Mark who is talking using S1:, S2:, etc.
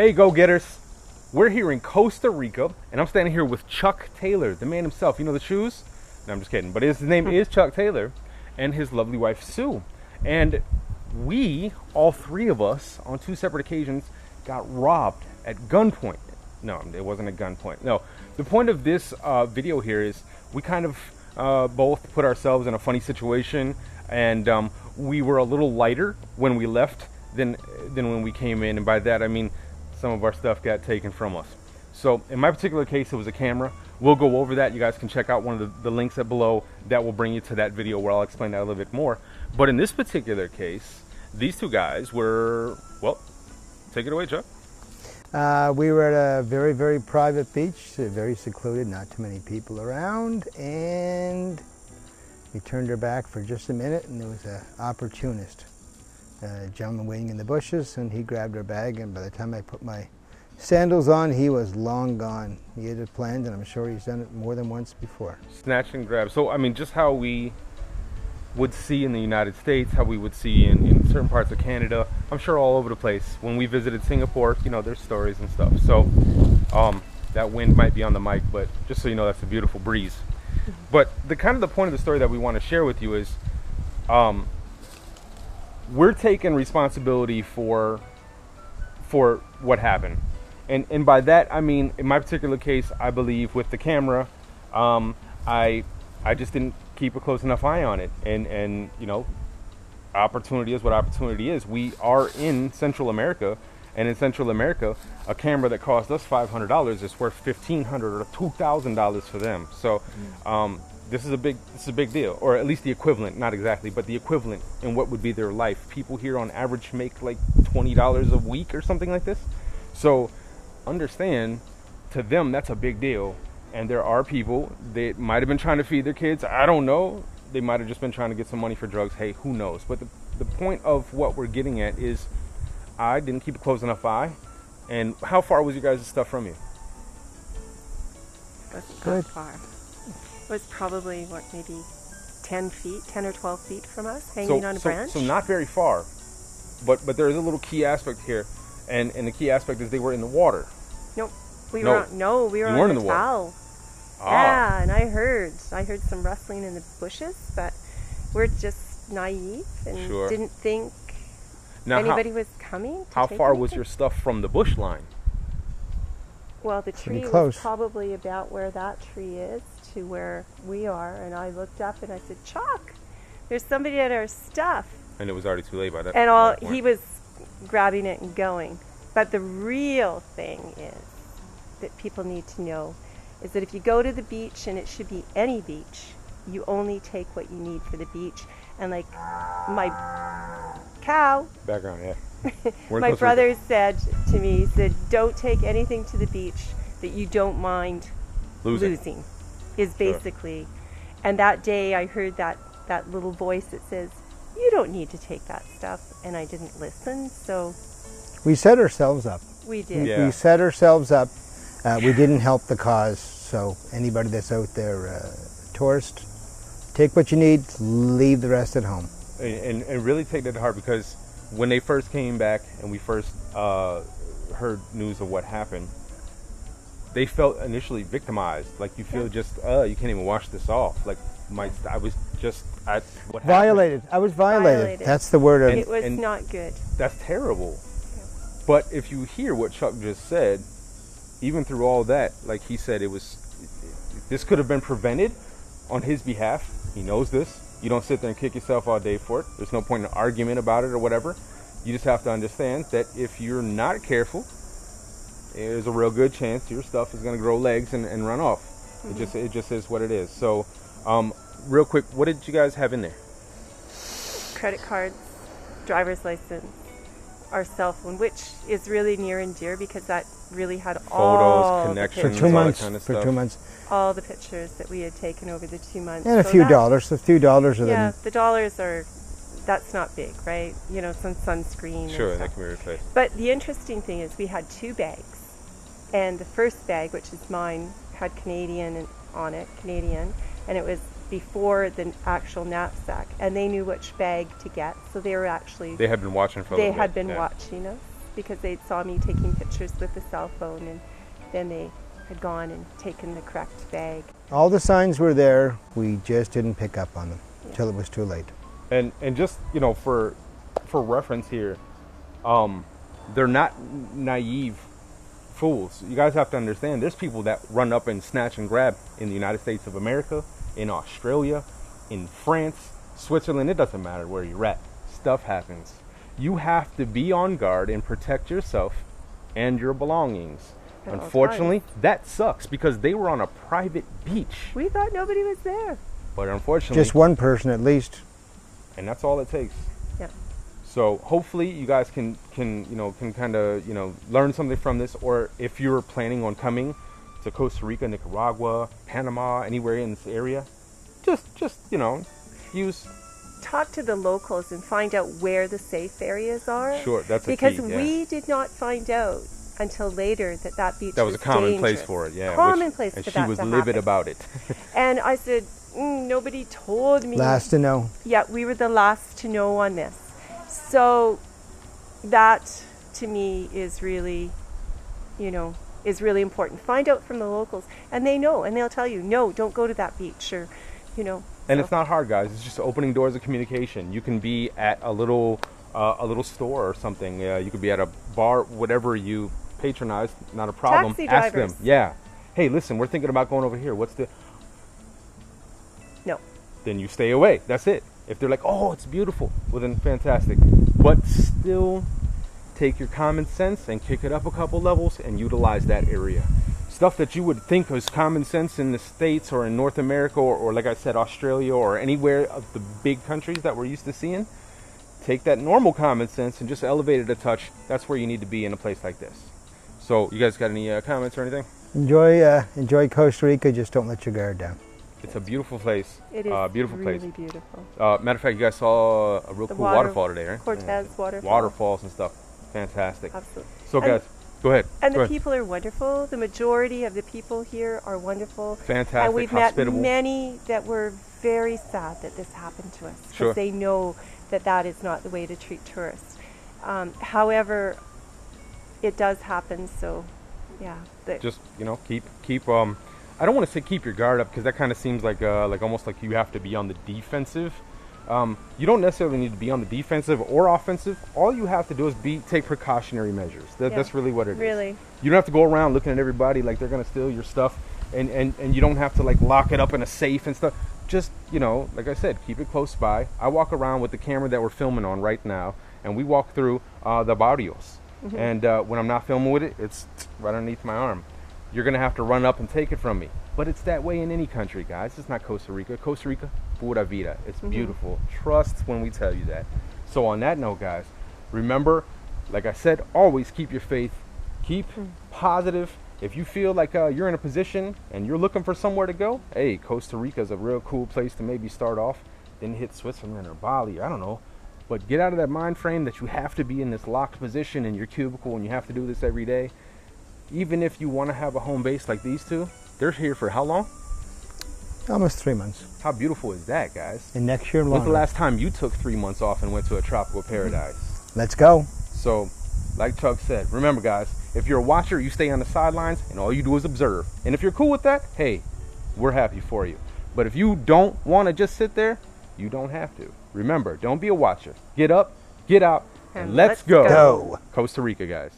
S1: Hey, go-getters. We're here in Costa Rica, and I'm standing here with Chuck Taylor, the man himself. You know the shoes? No, I'm just kidding. But his name is Chuck Taylor, and his lovely wife, Sue. And we, all three of us, on two separate occasions, got robbed at gunpoint. No, it wasn't a gunpoint. No, the point of this video here is we kind of both put ourselves in a funny situation, and we were a little lighter when we left than when we came in. And by that, I mean some of our stuff got taken from us. So in my particular case, it was a camera. We'll go over that. You guys can check out one of the links up below that will bring you to that video where I'll explain that a little bit more. But in this particular case, these two guys were, well, take it away, Chuck.
S2: We were at a very, very private beach, very secluded, not too many people around, and we turned our back for just a minute, and there was an opportunist, a gentleman waiting in the bushes, and he grabbed our bag, and by the time I put my sandals on, he was long gone. He had it planned, and I'm sure he's done it more than once before.
S1: Snatch and grab. So, I mean, just how we would see in the United States, how we would see in certain parts of Canada, I'm sure all over the place. When we visited Singapore, you know, there's stories and stuff. So that wind might be on the mic, but just so you know, that's a beautiful breeze. But the point of the story that we want to share with you is we're taking responsibility for what happened. And by that, I mean, in my particular case, I believe with the camera, I just didn't keep a close enough eye on it. And you know, opportunity is what opportunity is. We are in Central America, and in Central America, a camera that cost us $500 is worth $1,500 or $2,000 for them. So this is a big deal, or at least the equivalent, not exactly, but the equivalent in what would be their life. People here on average make like $20 a week or something like this. So understand, to them, that's a big deal. And there are people that might have been trying to feed their kids. I don't know. They might have just been trying to get some money for drugs. Hey, who knows? But the point of what we're getting at is I didn't keep a close enough eye. And how far was you guys' stuff from you?
S3: It wasn't that far. It was probably, what, maybe 10 or 12 feet from us, hanging on a branch.
S1: So not very far. But there is a little key aspect here. And the key aspect is they were in the water.
S3: Nope. We were on the towel. Yeah, and I heard some rustling in the bushes, but we're just naive and didn't think anybody was coming.
S1: How far was your stuff from the bush line?
S3: Well, the tree was probably about where that tree is to where we are, and I looked up and I said, "Chuck, there's somebody at our stuff." And
S1: it was already too late by that.
S3: And he was grabbing it and going. But the real thing is that people need to know is that if you go to the beach, and it should be any beach, you only take what you need for the beach. And like my cow
S1: background, yeah.
S3: My brother said to me, he said, "Don't take anything to the beach that you don't mind losing," is basically. And that day I heard that little voice that says, "You don't need to take that stuff," and I didn't listen. So
S2: we set ourselves up.
S3: We did.
S2: We set ourselves up. We didn't help the cause, so anybody that's out there, tourist, take what you need, leave the rest at home.
S1: And really take that to heart, because when they first came back and we first heard news of what happened, they felt initially victimized. Like you feel just, you can't even wash this off. Like I was violated.
S2: I was violated. That's the word.
S3: It was not good.
S1: That's terrible. Yeah. But if you hear what Chuck just said, even through all that, like he said, this could have been prevented on his behalf. He knows this. You don't sit there and kick yourself all day for it. There's no point in an argument about it or whatever. You just have to understand that if you're not careful, there's a real good chance your stuff is going to grow legs and run off. Mm-hmm. It just is what it is. So, real quick, what did you guys have in there?
S3: Credit cards, driver's license, our cell phone, which is really near and dear because that really had
S1: photos, connections,
S2: for 2 months,
S1: all that kind of stuff.
S2: 2 months.
S3: All the pictures that we had taken over the 2 months.
S2: And a few dollars of them.
S3: Yeah, the dollars that's not big, right? You know, some sunscreen.
S1: Sure, that can be replaced.
S3: But the interesting thing is we had 2 bags. And the first bag, which is mine, had Canadian on it, and it was before the actual knapsack. And they knew which bag to get, so they had been watching for a little bit. They had been watching us. because they saw me taking pictures with the cell phone, and then they had gone and taken the correct bag.
S2: All the signs were there. We just didn't pick up on them until it was too late.
S1: And just, you know, for reference here, they're not naive fools. You guys have to understand, there's people that run up and snatch and grab in the United States of America, in Australia, in France, Switzerland. It doesn't matter where you're at. Stuff happens. You have to be on guard and protect yourself and your belongings. Unfortunately, that sucks because they were on a private beach.
S3: We thought nobody was there.
S1: But unfortunately,
S2: just one person at least.
S1: And that's all it takes.
S3: Yeah.
S1: So hopefully you guys can kind of, you know, learn something from this. Or if you're planning on coming to Costa Rica, Nicaragua, Panama, anywhere in this area, just you know,
S3: talk to the locals and find out where the safe areas are.
S1: Sure, that's a
S3: because
S1: key, yeah.
S3: we did not find out until later that beach
S1: was a common
S3: dangerous.
S1: place for it, yeah.
S3: Commonplace for
S1: and
S3: that
S1: she was
S3: to
S1: livid
S3: happen.
S1: about it.
S3: And I said, nobody told me.
S2: Last to know.
S3: Yeah, we were the last to know on this. So that to me is really, is really important. Find out from the locals, and they know, and they'll tell you, no, don't go to that beach, or,
S1: And it's not hard, guys. It's just opening doors of communication. You can be at a little store or something. You could be at a bar, whatever you patronize, not a problem.
S3: Taxi
S1: Ask
S3: drivers.
S1: them. Yeah. Hey, listen, we're thinking about going over here. What's the...
S3: No.
S1: Then you stay away. That's it. If they're like, oh, it's beautiful, well then fantastic. But still take your common sense and kick it up a couple levels and utilize that area. Stuff that you would think was common sense in the States or in North America or like I said, Australia or anywhere of the big countries that we're used to seeing, take that normal common sense and just elevate it a touch. That's where you need to be in a place like this. So you guys got any comments or anything?
S2: Enjoy Costa Rica, just don't let your guard down.
S1: It's a beautiful place.
S3: It is
S1: beautiful
S3: really
S1: place.
S3: beautiful.
S1: Matter of fact, you guys saw a real cool waterfall today, right?
S3: Cortez waterfall.
S1: Waterfalls and stuff. Fantastic.
S3: Absolutely.
S1: So guys, go ahead.
S3: And
S1: Go
S3: the
S1: ahead.
S3: people are wonderful. The majority of the people here are wonderful.
S1: Fantastic,
S3: And we've
S1: hospitable.
S3: met many that were very sad that this happened to us. Because
S1: Sure.
S3: they know that is not the way to treat tourists. However, it does happen, so yeah.
S1: Just, keep I don't want to say keep your guard up because that kind of seems like almost like you have to be on the defensive. You don't necessarily need to be on the defensive or offensive. All you have to do is take precautionary measures. That's really what it is.
S3: Really.
S1: You don't have to go around looking at everybody like they're going to steal your stuff, and you don't have to like lock it up in a safe and stuff. Just, like I said, keep it close by. I walk around with the camera that we're filming on right now, and we walk through the barrios. Mm-hmm. And when I'm not filming with it, it's right underneath my arm. You're going to have to run up and take it from me. But it's that way in any country, guys. It's not Costa Rica. Costa Rica, pura vida. It's beautiful. Trust when we tell you that. So on that note, guys, remember, like I said, always keep your faith. Keep positive. If you feel like you're in a position and you're looking for somewhere to go, hey, Costa Rica is a real cool place to maybe start off. Then hit Switzerland or Bali, I don't know. But get out of that mind frame that you have to be in this locked position in your cubicle and you have to do this every day. Even if you want to have a home base like these two, they're here for how long?
S2: Almost 3 months.
S1: How beautiful is that, guys?
S2: And next year longer.
S1: When's the last time you took 3 months off and went to a tropical paradise?
S2: Let's go.
S1: So, like Chuck said, remember, guys, if you're a watcher, you stay on the sidelines and all you do is observe. And if you're cool with that, hey, we're happy for you. But if you don't want to just sit there, you don't have to. Remember, don't be a watcher. Get up, get out, and let's go.
S2: Go.
S1: Costa Rica, guys.